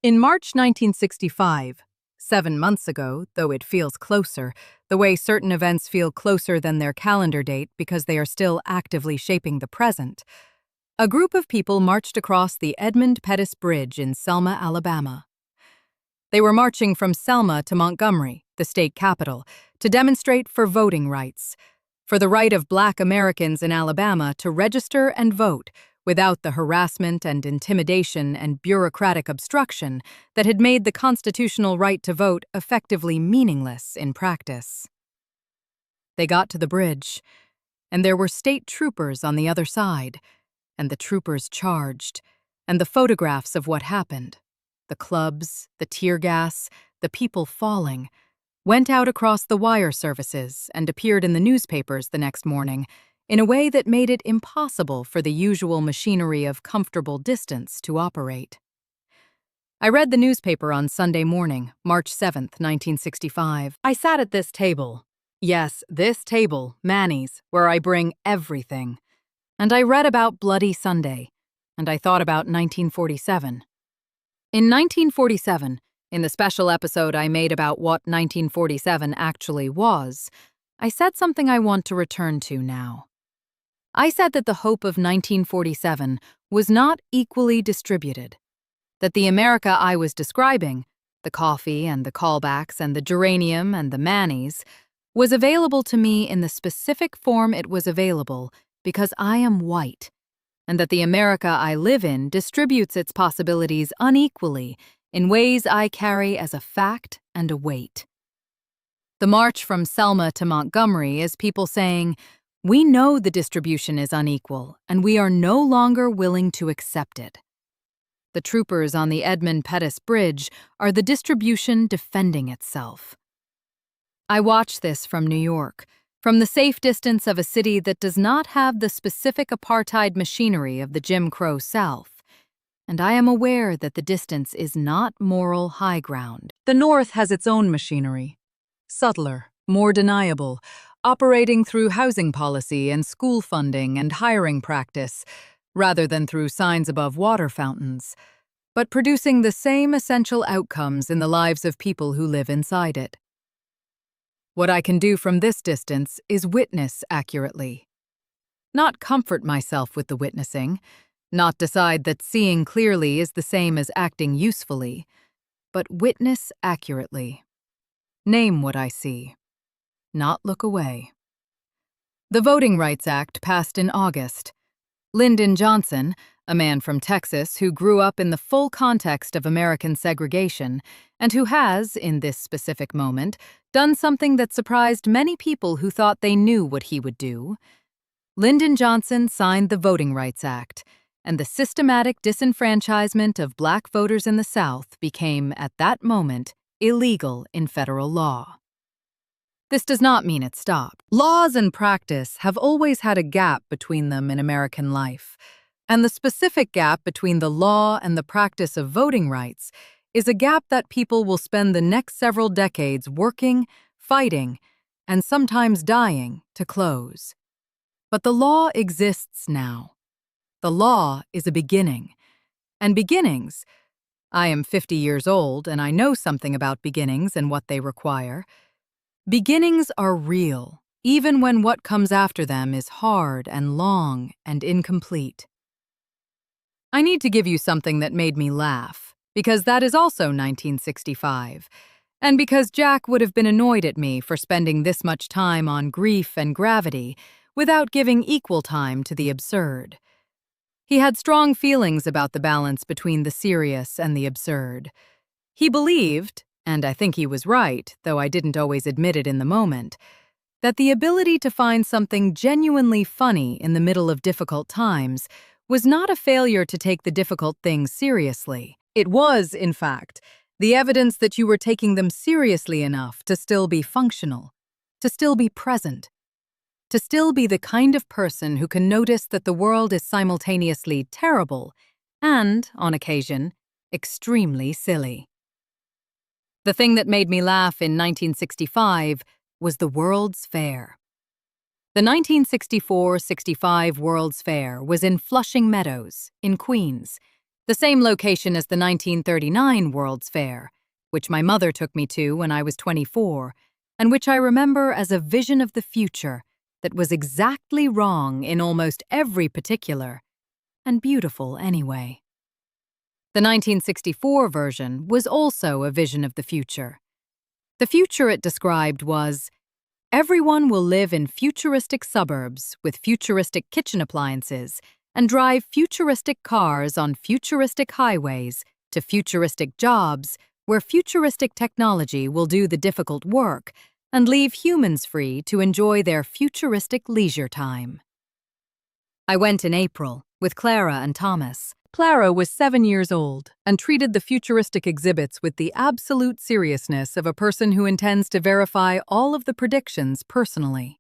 In March 1965, 7 months ago, though it feels closer, the way certain events feel closer than their calendar date because they are still actively shaping the present, a group of people marched across the Edmund Pettus Bridge in Selma, Alabama. They were marching from Selma to Montgomery, the state capital, to demonstrate for voting rights, for the right of Black Americans in Alabama to register and vote without the harassment and intimidation and bureaucratic obstruction that had made the constitutional right to vote effectively meaningless in practice. They got to the bridge, and there were state troopers on the other side, and the troopers charged, and the photographs of what happened, the clubs, the tear gas, the people falling, went out across the wire services and appeared in the newspapers the next morning in a way that made it impossible for the usual machinery of comfortable distance to operate. I read the newspaper on Sunday morning, March 7th, 1965. I sat at this table. Yes, this table, Manny's, where I bring everything. And I read about Bloody Sunday, and I thought about 1947. In 1947, in the special episode I made about what 1947 actually was, I said something I want to return to now. I said that the hope of 1947 was not equally distributed, that the America I was describing, the coffee and the callbacks and the geranium and the manis, was available to me in the specific form it was available because I am white, and that the America I live in distributes its possibilities unequally in ways I carry as a fact and a weight. The march from Selma to Montgomery is people saying, "We know the distribution is unequal, and we are no longer willing to accept it." The troopers on the Edmund Pettus Bridge are the distribution defending itself. I watch this from New York, from the safe distance of a city that does not have the specific apartheid machinery of the Jim Crow South, and I am aware that the distance is not moral high ground. The North has its own machinery, subtler, more deniable, operating through housing policy and school funding and hiring practice, rather than through signs above water fountains, but producing the same essential outcomes in the lives of people who live inside it. What I can do from this distance is witness accurately. Not comfort myself with the witnessing, not decide that seeing clearly is the same as acting usefully, but witness accurately. Name what I see. Not look away. The Voting Rights Act passed in August. Lyndon Johnson, a man from Texas who grew up in the full context of American segregation and who has, in this specific moment, done something that surprised many people who thought they knew what he would do. Lyndon Johnson signed the Voting Rights Act, and the systematic disenfranchisement of Black voters in the South became, at that moment, illegal in federal law. This does not mean it stopped. Laws and practice have always had a gap between them in American life, and the specific gap between the law and the practice of voting rights is a gap that people will spend the next several decades working, fighting, and sometimes dying to close. But the law exists now. The law is a beginning. And beginnings, I am 50 years old and I know something about beginnings and what they require. Beginnings are real, even when what comes after them is hard and long and incomplete. I need to give you something that made me laugh, because that is also 1965, and because Jack would have been annoyed at me for spending this much time on grief and gravity without giving equal time to the absurd. He had strong feelings about the balance between the serious and the absurd. He believed, and I think he was right, though I didn't always admit it in the moment, that the ability to find something genuinely funny in the middle of difficult times was not a failure to take the difficult things seriously. It was, in fact, the evidence that you were taking them seriously enough to still be functional, to still be present, to still be the kind of person who can notice that the world is simultaneously terrible and, on occasion, extremely silly. The thing that made me laugh in 1965 was the World's Fair. The 1964-65 World's Fair was in Flushing Meadows, in Queens, the same location as the 1939 World's Fair, which my mother took me to when I was 24, and which I remember as a vision of the future that was exactly wrong in almost every particular, and beautiful anyway. The 1964 version was also a vision of the future. The future it described was, everyone will live in futuristic suburbs with futuristic kitchen appliances and drive futuristic cars on futuristic highways to futuristic jobs where futuristic technology will do the difficult work and leave humans free to enjoy their futuristic leisure time. I went in April with Clara and Thomas. Clara was 7 years old and treated the futuristic exhibits with the absolute seriousness of a person who intends to verify all of the predictions personally.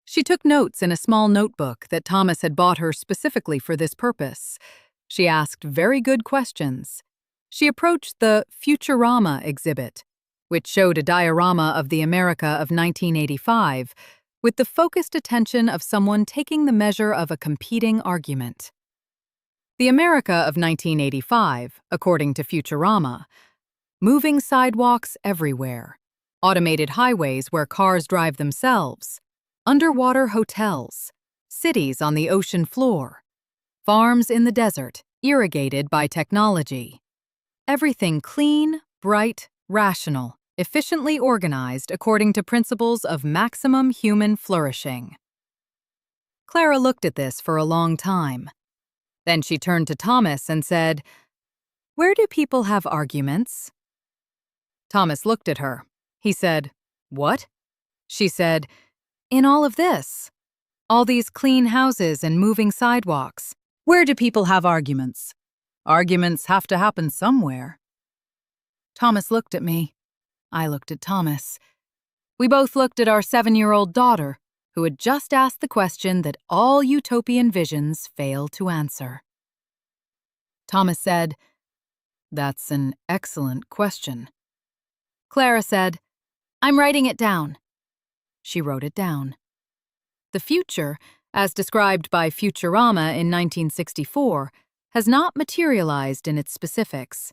She took notes in a small notebook that Thomas had bought her specifically for this purpose. She asked very good questions. She approached the Futurama exhibit, which showed a diorama of the America of 1985, with the focused attention of someone taking the measure of a competing argument. The America of 1985, according to Futurama, moving sidewalks everywhere, automated highways where cars drive themselves, underwater hotels, cities on the ocean floor, farms in the desert, irrigated by technology. Everything clean, bright, rational, efficiently organized according to principles of maximum human flourishing. Clara looked at this for a long time. Then she turned to Thomas and said, "Where do people have arguments?" Thomas looked at her. He said, "What?" She said, "In all of this. All these clean houses and moving sidewalks. Where do people have arguments? Arguments have to happen somewhere." Thomas looked at me. I looked at Thomas. We both looked at our 7-year-old daughter, who had just asked the question that all utopian visions fail to answer. Thomas said, "That's an excellent question." Clara said, "I'm writing it down." She wrote it down. The future, as described by Futurama in 1964, has not materialized in its specifics.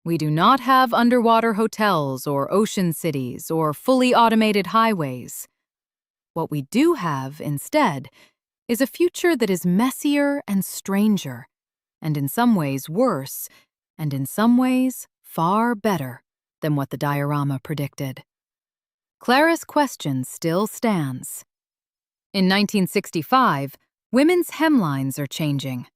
We do not have underwater hotels or ocean cities or fully automated highways. What we do have, instead, is a future that is messier and stranger, and in some ways worse, and in some ways far better than what the diorama predicted. Clara's question still stands. In 1965, women's hemlines are changing.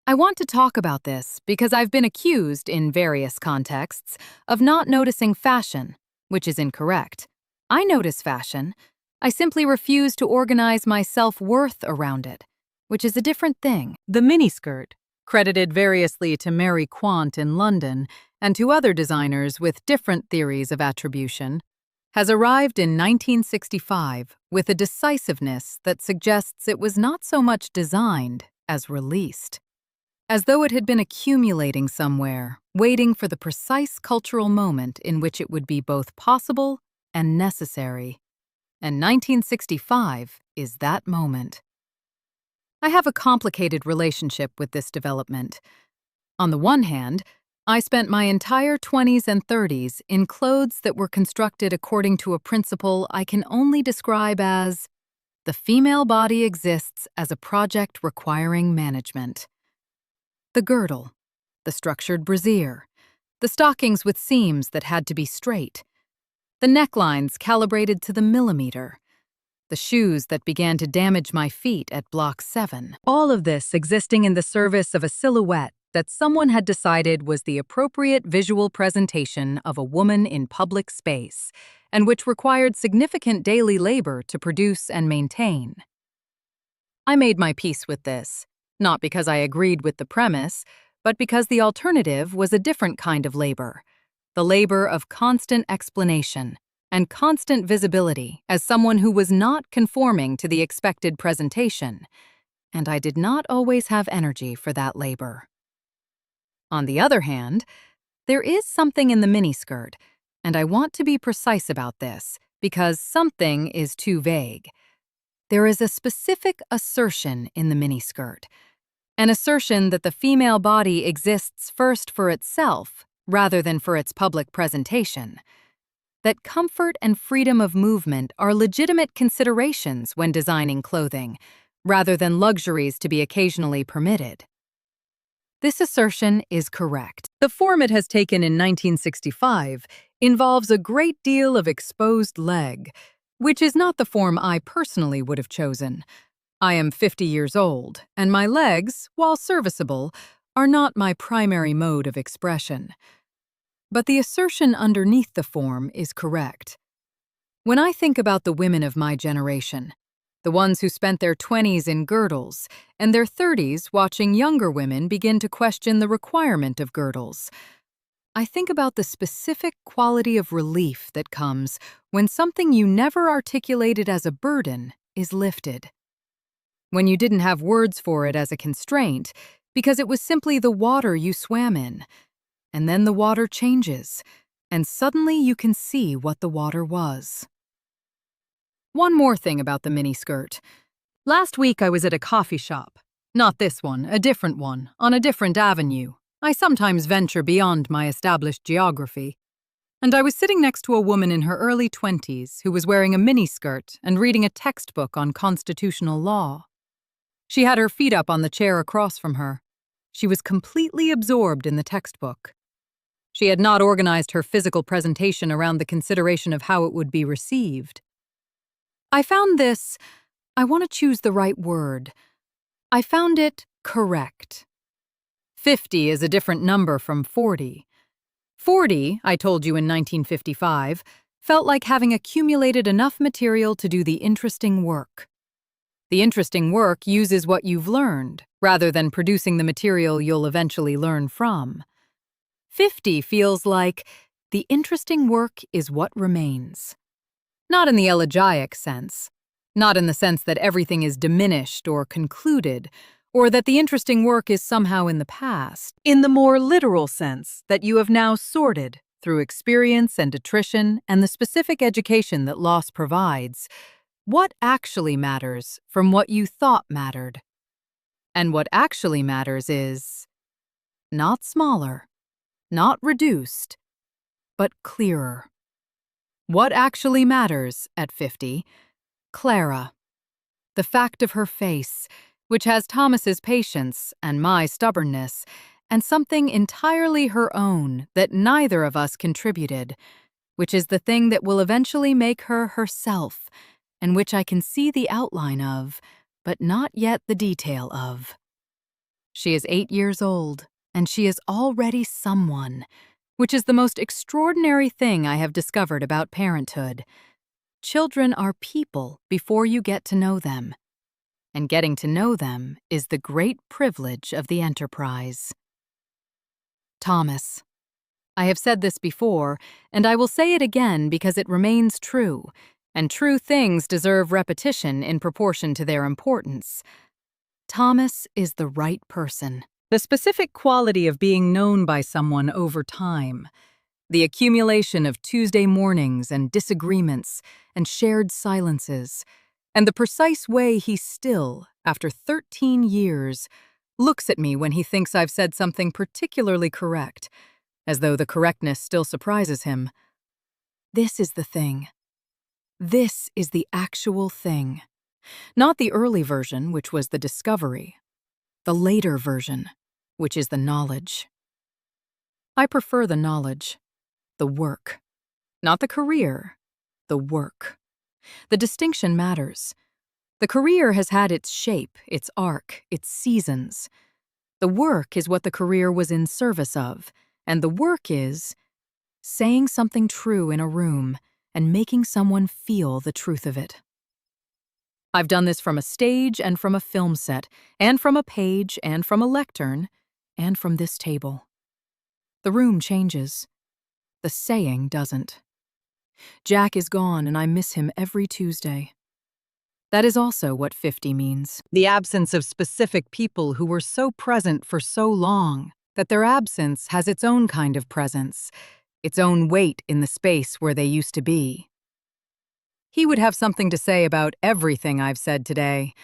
I want to talk about this because I've been accused, in various contexts, of not noticing fashion, which is incorrect. I notice fashion. I simply refuse to organize my self-worth around it, which is a different thing. The miniskirt, credited variously to Mary Quant in London and to other designers with different theories of attribution, has arrived in 1965 with a decisiveness that suggests it was not so much designed as released, as though it had been accumulating somewhere, waiting for the precise cultural moment in which it would be both possible and necessary. And 1965 is that moment. I have a complicated relationship with this development. On the one hand, I spent my entire 20s and 30s in clothes that were constructed according to a principle I can only describe as the female body exists as a project requiring management. The girdle, the structured brassiere, the stockings with seams that had to be straight, the necklines calibrated to the millimeter, the shoes that began to damage my feet at Block 7. All of this existing in the service of a silhouette that someone had decided was the appropriate visual presentation of a woman in public space, and which required significant daily labor to produce and maintain. I made my peace with this, not because I agreed with the premise, but because the alternative was a different kind of labor, the labor of constant explanation and constant visibility as someone who was not conforming to the expected presentation, and I did not always have energy for that labor. On the other hand, there is something in the miniskirt, and I want to be precise about this because something is too vague. There is a specific assertion in the miniskirt. An assertion that the female body exists first for itself rather than for its public presentation. That comfort and freedom of movement are legitimate considerations when designing clothing, rather than luxuries to be occasionally permitted. This assertion is correct. The form it has taken in 1965 involves a great deal of exposed leg, which is not the form I personally would have chosen. I am 50 years old, and my legs, while serviceable, are not my primary mode of expression. But the assertion underneath the form is correct. When I think about the women of my generation, the ones who spent their 20s in girdles and their 30s watching younger women begin to question the requirement of girdles, I think about the specific quality of relief that comes when something you never articulated as a burden is lifted. When you didn't have words for it as a constraint, because it was simply the water you swam in, and then the water changes, and suddenly you can see what the water was. One more thing about the miniskirt. Last week I was at a coffee shop. Not this one, a different one, on a different avenue. I sometimes venture beyond my established geography. And I was sitting next to a woman in her early 20s who was wearing a miniskirt and reading a textbook on constitutional law. She had her feet up on the chair across from her. She was completely absorbed in the textbook. She had not organized her physical presentation around the consideration of how it would be received. I found this, I want to choose the right word. I found it correct. 50 is a different number from 40. 40, I told you in 1955, felt like having accumulated enough material to do the interesting work. The interesting work uses what you've learned, rather than producing the material you'll eventually learn from. 50 feels like the interesting work is what remains. Not in the elegiac sense, not in the sense that everything is diminished or concluded, or that the interesting work is somehow in the past. In the more literal sense that you have now sorted, through experience and attrition and the specific education that loss provides, what actually matters from what you thought mattered. And what actually matters is not smaller, not reduced, but clearer. What actually matters at 50? Clara. The fact of her face, which has Thomas's patience and my stubbornness, and something entirely her own that neither of us contributed, which is the thing that will eventually make her herself, and which I can see the outline of, but not yet the detail of. She is 8 years old, and she is already someone, which is the most extraordinary thing I have discovered about parenthood. Children are people before you get to know them, and getting to know them is the great privilege of the enterprise. Thomas. I have said this before, and I will say it again because it remains true, and true things deserve repetition in proportion to their importance. Thomas is the right person. The specific quality of being known by someone over time. The accumulation of Tuesday mornings and disagreements and shared silences. And the precise way he still, after 13 years, looks at me when he thinks I've said something particularly correct, as though the correctness still surprises him. This is the thing. This is the actual thing. Not the early version, which was the discovery. The later version, which is the knowledge. I prefer the knowledge, the work. Not the career, the work. The distinction matters. The career has had its shape, its arc, its seasons. The work is what the career was in service of, and the work is saying something true in a room and making someone feel the truth of it. I've done this from a stage and from a film set, and from a page and from a lectern, and from this table. The room changes. The saying doesn't. Jack is gone and I miss him every Tuesday. That is also what 50 means. The absence of specific people who were so present for so long that their absence has its own kind of presence, its own weight in the space where they used to be. He would have something to say about everything I've said today.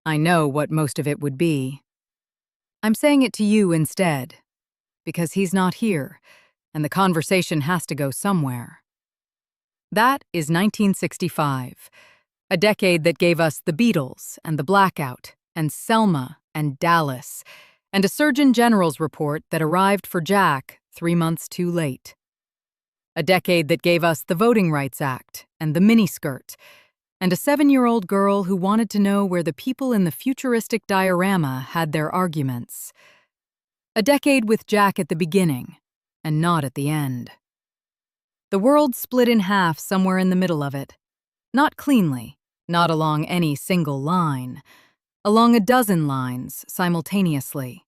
I know what most of it would be. I'm saying it to you instead, because he's not here, and the conversation has to go somewhere. That is 1965, a decade that gave us the Beatles and the Blackout, and Selma and Dallas, and a Surgeon General's report that arrived for Jack 3 months too late. A decade that gave us the Voting Rights Act and the Miniskirt, and a 7-year-old girl who wanted to know where the people in the futuristic diorama had their arguments. A decade with Jack at the beginning, and not at the end. The world split in half somewhere in the middle of it. Not cleanly, not along any single line, along a dozen lines simultaneously.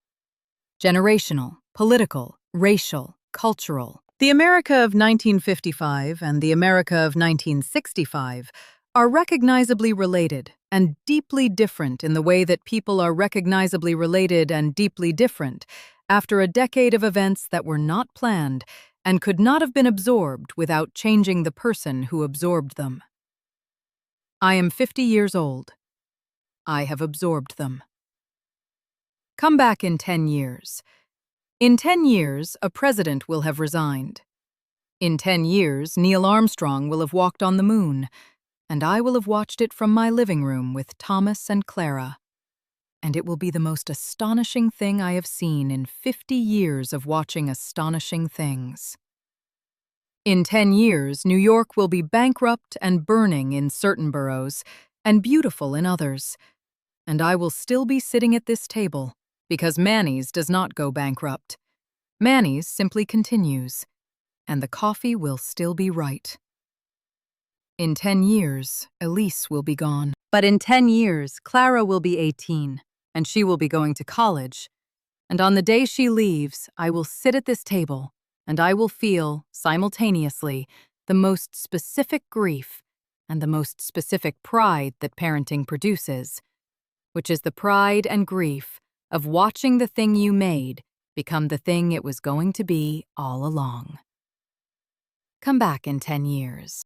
Generational, political, racial, cultural. The America of 1955 and the America of 1965 are recognizably related and deeply different in the way that people are recognizably related and deeply different after a decade of events that were not planned and could not have been absorbed without changing the person who absorbed them. I am 50 years old. I have absorbed them. Come back in 10 years. In 10 years, a president will have resigned. In 10 years, Neil Armstrong will have walked on the moon, and I will have watched it from my living room with Thomas and Clara. And it will be the most astonishing thing I have seen in 50 years of watching astonishing things. In 10 years, New York will be bankrupt and burning in certain boroughs, and beautiful in others. And I will still be sitting at this table, because Manny's does not go bankrupt. Manny's simply continues, and the coffee will still be right. In 10 years, Elise will be gone. But in 10 years, Clara will be 18, and she will be going to college. And on the day she leaves, I will sit at this table, and I will feel, simultaneously, the most specific grief and the most specific pride that parenting produces, which is the pride and grief of watching the thing you made become the thing it was going to be all along. Come back in 10 years.